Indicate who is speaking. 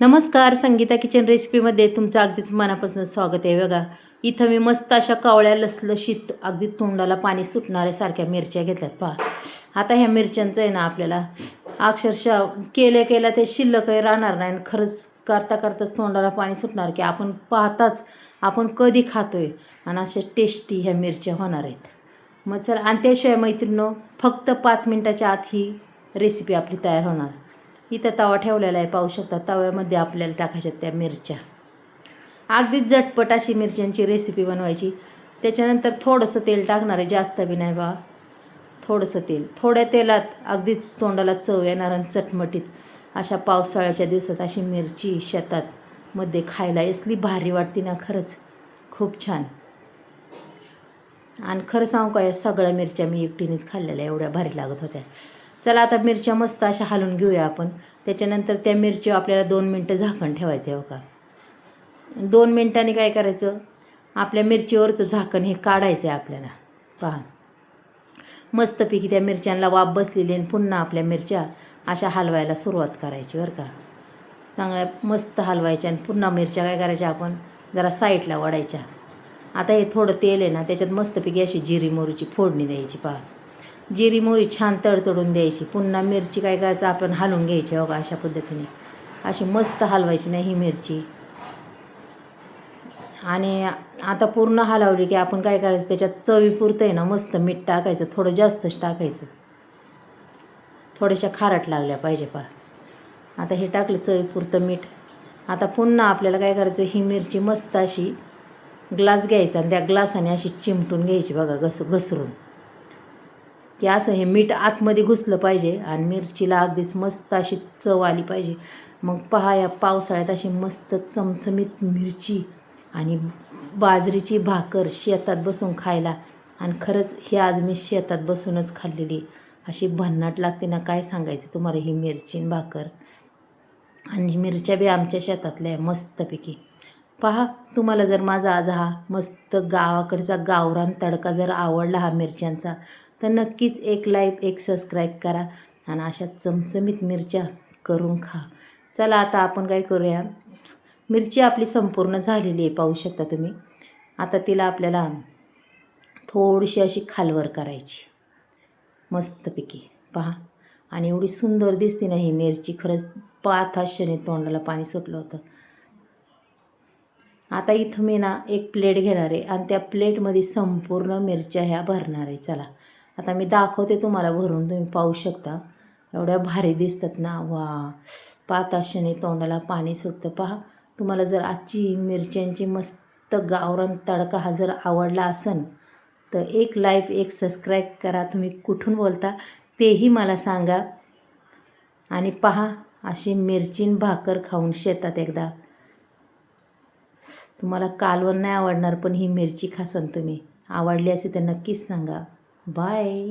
Speaker 1: नमस्कार, संगीता किचन रेसिपीमध्ये तुमचं अगदीच मनापासून स्वागत आहे. बघा, इथं मी मस्त अशा कावळ्या लसलशीत अगदी तोंडाला पाणी सुटणाऱ्यासारख्या मिरच्या घेतल्यात. पहा, आता ह्या मिरच्यांचं आहे ना आपल्याला अक्षरशः केल्या ते शिल्लकही राहणार नाही आणि खरंच करता करताच तोंडाला पाणी सुटणार की आपण पाहताच आपण कधी खातोय आणि अशा टेस्टी ह्या मिरच्या होणार आहेत. मग चला, आणि त्याशिवाय मैत्रिणींनो, फक्त 5 मिनटाच्या आत ही रेसिपी आपली तयार होणार. इथं तवा ठेवलेला आहे, पाहू शकता. तव्यामध्ये आपल्याला टाकायच्या त्या मिरच्या. अगदीच झटपट अशी मिरच्यांची रेसिपी बनवायची. त्याच्यानंतर थोडंसं तेल टाकणार आहे, जास्त बी नाही बा, थोडंसं तेल. थोड्या तेलात अगदीच तोंडाला चव येणार आणि चटमटीत अशा पावसाळ्याच्या दिवसात अशी मिरची शेतात मध्ये खायला असली भारी वाटते ना, खरंच खूप छान. आणि खरं सांगू का, या सगळ्या मिरच्या मी एकटीनेच खाल्लेल्या, एवढ्या भारी लागत होत्या. चला, आता मिरच्या मस्त अशा हलवून घेऊया आपण. त्याच्यानंतर त्या मिरच्या आपल्याला 2 मिनटं झाकण ठेवायचं आहे. हो का, 2 मिनटांनी काय करायचं, आपल्या मिरचीवरचं झाकण हे काढायचं आहे आपल्याला. पहा, मस्तपैकी त्या मिरच्यांना वाफ बसलेली आणि पुन्हा आपल्या मिरच्या अशा हलवायला सुरुवात करायची बरं का. चांगल्या मस्त हलवायच्या आणि पुन्हा मिरच्या काय करायच्या, आपण जरा साईडला वाढायच्या. आता हे थोडं तेल आहे ना, त्याच्यात मस्तपैकी अशी जिरी मोहरीची फोडणी द्यायची. पहा, जिरी मोहरी छान तडतडून द्यायची. पुन्हा मिरची काय करायचं, आपण हलवून घ्यायची. बघा, अशा पद्धतीने अशी मस्त हलवायची नाही ही मिरची. आणि आता पूर्ण हलवली की आपण काय करायचं, त्याच्यात चवीपुरतं आहे ना मस्त मीठ टाकायचं, थोडं जास्तच टाकायचं. थोड्याशा खारट लागल्या पाहिजे. पहा, आता हे टाकलं चवीपुरतं मीठ. आता पुन्हा आपल्याला काय करायचं, ही मिरची मस्त अशी ग्लास घ्यायचा आणि त्या ग्लासाने अशी चिमटून घ्यायची. बघा, घसरून की असं हे मीठ आतमध्ये घुसलं पाहिजे आणि मिरचीला अगदीच मस्त अशी चव आली पाहिजे. मग पहा, या पावसाळ्यात अशी मस्त चमचमीत मिरची आणि बाजरीची भाकर शेतात बसून खायला. आणि खरंच ही आज मी शेतात बसूनच खाल्लेली, अशी भन्नाट लागते ना, काय सांगायचं तुम्हाला. ही मिरची आणि भाकर आणि मिरच्या बी आमच्या शेतातल्या आहे मस्तपैकी. पहा, तुम्हाला जर माझा आज हा मस्त गावाकडचा गावरान तडका जर आवडला हा मिरच्यांचा, तर नक्कीच एक लाईक, एक सबस्क्राईब करा आणि अशा चमचमीत मिरच्या करून खा. चला, आता आपण काय करूया, मिरची आपली संपूर्ण झालेली आहे, पाहू शकता तुम्ही. आता तिला आपल्याला थोडीशी अशी खालवर करायची मस्तपैकी. पहा, आणि एवढी सुंदर दिसते ना ही मिरची, खरंच पाहताक्षणी तोंडाला पाणी सुटलं होतं. आता इथं मी ना एक प्लेट घेणार आहे आणि त्या प्लेटमध्ये संपूर्ण मिरच्या ह्या भरणार आहे. चला, आता मी दाखवते तुम्हाला भरून, तुम्ही पाहू शकता. एवढ्या भारी दिसतात ना, वा, पाहताक्षणी तोंडाला पाणी सुटतं. पहा, तुम्हाला जर आजची मिरच्यांची मस्त गावरान तडका हा जर आवडला असेल तर एक लाईक, एक सबस्क्राईब करा. तुम्ही कुठून बोलता तेही मला सांगा. आणि पहा, अशी मिरचीन भाकर खाऊन शेतात एकदा. तुम्हाला कालवण नाही आवडणार, पण ही मिरची खासान तुम्ही. आवडली असेल तर नक्कीच सांगा. बाय.